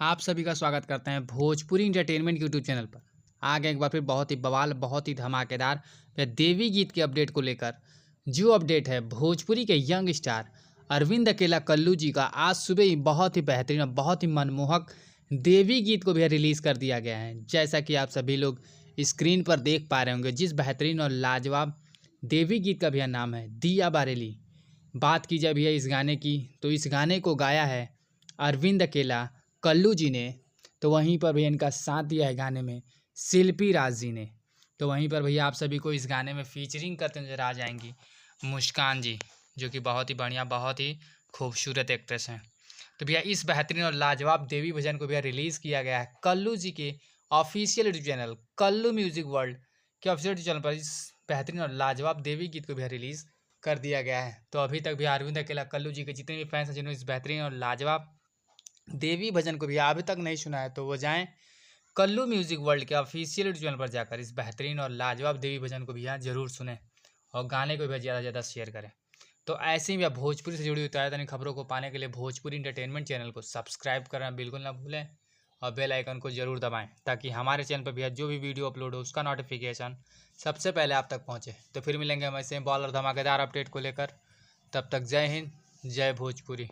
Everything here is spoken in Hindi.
आप सभी का स्वागत करते हैं भोजपुरी एंटरटेनमेंट यूट्यूब चैनल पर। आ गए एक बार फिर बहुत ही बवाल, बहुत ही धमाकेदार या देवी गीत के अपडेट को लेकर। जो अपडेट है भोजपुरी के यंग स्टार अरविंद अकेला कल्लू जी का आज सुबह ही बहुत ही बेहतरीन और बहुत ही मनमोहक देवी गीत को भी रिलीज़ कर दिया गया है। जैसा कि आप सभी लोग स्क्रीन पर देख पा रहे होंगे, जिस बेहतरीन और लाजवाब देवी गीत का भैया नाम है दिया बारेली। बात की जाए भैया इस गाने की, तो इस गाने को गाया है अरविंद अकेला कल्लू जी ने। तो वहीं पर भैया इनका साथ दिया है गाने में शिल्पी राज जी ने। तो वहीं पर भैया आप सभी को इस गाने में फीचरिंग करते नजर आ जाएंगी मुस्कान जी, जो कि बहुत ही बढ़िया, बहुत ही खूबसूरत एक्ट्रेस हैं। तो भैया इस बेहतरीन और लाजवाब देवी भजन को भैया रिलीज़ किया गया है कल्लू जी के official YouTube channel Kallu music world के ऑफिशियल यूट्यूब चैनल पर। इस बेहतरीन और लाजवाब देवी गीत को भैया रिलीज़ कर दिया गया है। तो अभी तक भी अरविंद अकेला कल्लू जी के जितने भी फैंस हैं जिन्होंने इस बेहतरीन और लाजवाब देवी भजन को भी अभी तक नहीं सुना है, तो वो जाएं कल्लू म्यूजिक वर्ल्ड के ऑफिशियल यूट्यूब चैनल पर जाकर इस बेहतरीन और लाजवाब देवी भजन को भी यहाँ जरूर सुने और गाने को भी ज़्यादा से ज़्यादा शेयर करें। तो ऐसे ही भैया भोजपुरी से जुड़ी हुई ताज़ा खबरों को पाने के लिए भोजपुरी एंटरटेनमेंट चैनल को सब्सक्राइब करना बिल्कुल ना भूलें और बेल आइकन को जरूर दबाएं, ताकि हमारे चैनल पर भैया जो भी वीडियो अपलोड हो उसका नोटिफिकेशन सबसे पहले आप तक पहुँचे। तो फिर मिलेंगे हम ऐसे बॉल और धमाकेदार अपडेट को लेकर। तब तक जय हिंद, जय भोजपुरी।